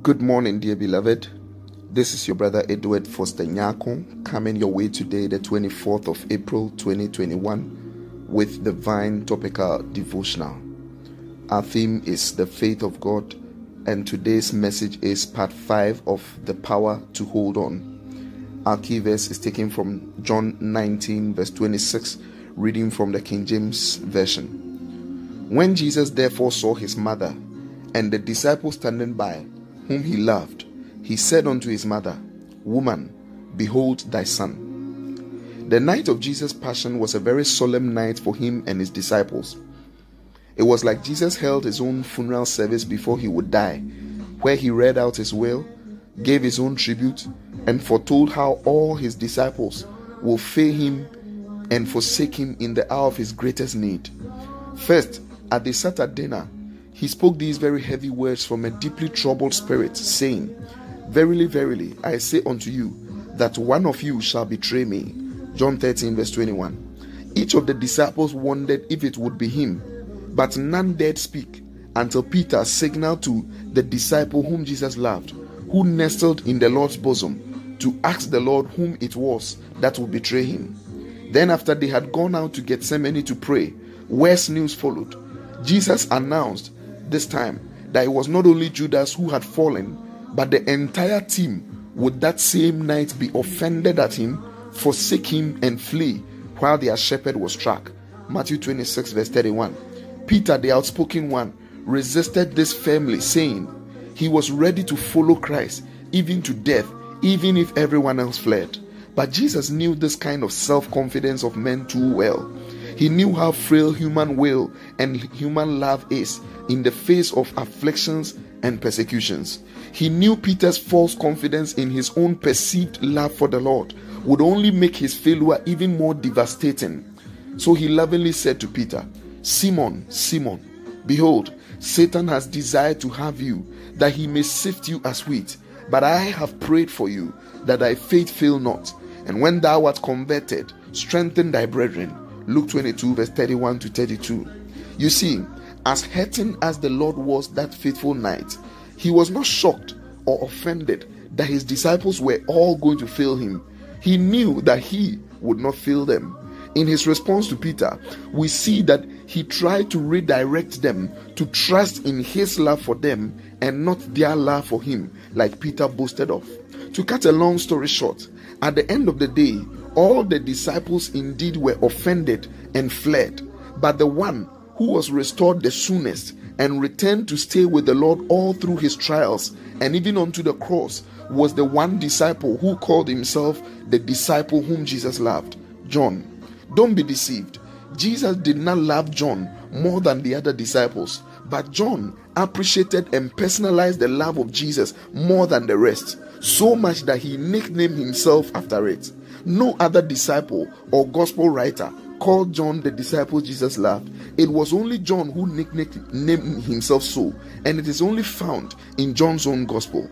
Good morning, dear beloved. This is your brother Edward Foster Nyako coming your way today, the 24th of April 2021, with the Divine Topical Devotional. Our theme is the faith of God, and today's message is part 5 of the power to hold on. Our key verse is taken from John 19, verse 26, reading from the King James Version. When Jesus therefore saw his mother and the disciple standing by, whom he loved, he said unto his mother, Woman, behold thy son. The night of Jesus' passion was a very solemn night for him and his disciples. It was like Jesus held his own funeral service before he would die, where he read out his will, gave his own tribute, and foretold how all his disciples will fail him and forsake him in the hour of his greatest need. First, as they sat at dinner, he spoke these very heavy words from a deeply troubled spirit, saying, Verily, verily, I say unto you, that one of you shall betray me. John 13, verse 21. Each of the disciples wondered if it would be him, but none dared speak until Peter signaled to the disciple whom Jesus loved, who nestled in the Lord's bosom, to ask the Lord whom it was that would betray him. Then after they had gone out to Gethsemane to pray, worse news followed. Jesus announced this time that it was not only Judas who had fallen, but the entire team would that same night be offended at him, forsake him, and flee while their shepherd was struck. Matthew 26, verse 31. Peter, the outspoken one, resisted this firmly, saying he was ready to follow Christ, even to death, even if everyone else fled. But Jesus knew this kind of self-confidence of men too well. He knew how frail human will and human love is in the face of afflictions and persecutions. He knew Peter's false confidence in his own perceived love for the Lord would only make his failure even more devastating. So he lovingly said to Peter, Simon, Simon, behold, Satan has desired to have you, that he may sift you as wheat. But I have prayed for you, that thy faith fail not. And when thou art converted, strengthen thy brethren. Luke 22, verse 31 to 32. You see, as hurting as the Lord was that faithful night, he was not shocked or offended that his disciples were all going to fail him. He knew that he would not fail them. In his response to Peter, we see that he tried to redirect them to trust in his love for them and not their love for him, like Peter boasted of. To cut a long story short, at the end of the day, all the disciples indeed were offended and fled, but the one who was restored the soonest and returned to stay with the Lord all through his trials and even unto the cross was the one disciple who called himself the disciple whom Jesus loved, John. Don't be deceived. Jesus did not love John more than the other disciples, but John appreciated and personalized the love of Jesus more than the rest, so much that he nicknamed himself after it. No other disciple or gospel writer called John the disciple Jesus loved. It was only John who named himself so, and it is only found in John's own gospel.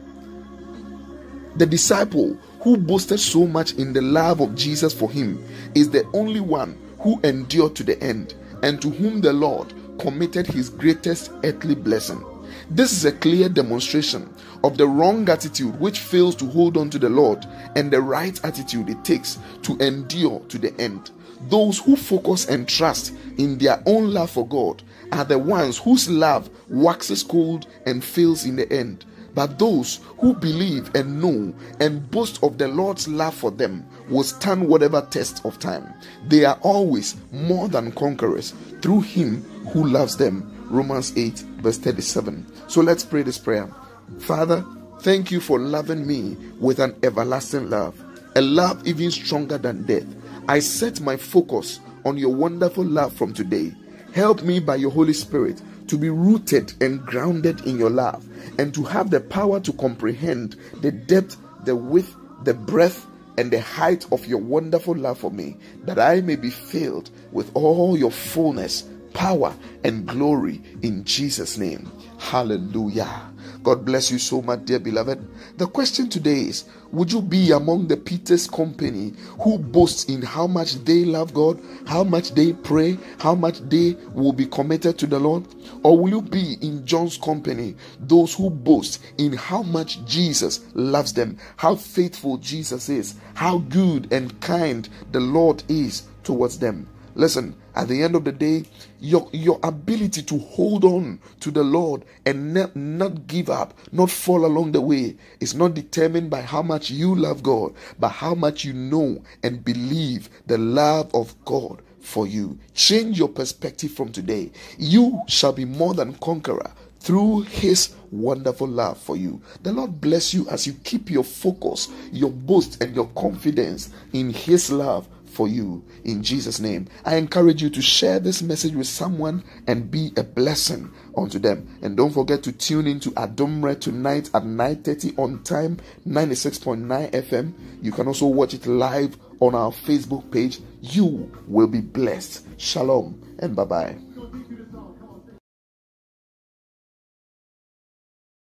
The disciple who boasted so much in the love of Jesus for him is the only one who endured to the end, and to whom the Lord committed his greatest earthly blessing. This is a clear demonstration of the wrong attitude which fails to hold on to the Lord, and the right attitude it takes to endure to the end. Those who focus and trust in their own love for God are the ones whose love waxes cold and fails in the end. But those who believe and know and boast of the Lord's love for them will stand whatever test of time. They are always more than conquerors through him who loves them. Romans 8, verse 37. So let's pray this prayer. Father, thank you for loving me with an everlasting love, a love even stronger than death. I set my focus on your wonderful love from today. Help me by your Holy Spirit to be rooted and grounded in your love, and to have the power to comprehend the depth, the width, the breadth, and the height of your wonderful love for me, that I may be filled with all your fullness, power, and glory in Jesus' name. Hallelujah. God God bless you so much, dear beloved. The question today is, would you be among the Peter's company who boasts in how much they love God, how much they pray, how much they will be committed to the Lord? Or will you be in John's company, those who boast in how much Jesus loves them, how faithful Jesus is, how good and kind the Lord is towards them? Listen, at the end of the day, your ability to hold on to the Lord and not give up, not fall along the way, is not determined by how much you love God, but how much you know and believe the love of God for you. Change your perspective from today. You shall be more than conqueror through His wonderful love for you. The Lord bless you as you keep your focus, your boast, and your confidence in His love for you, in Jesus' name. I encourage you to share this message with someone and be a blessing unto them. And don't forget to tune into Adumre tonight at 9:30 on time, 96.9 FM. You can also watch it live on our Facebook page. You will be blessed. Shalom and bye-bye.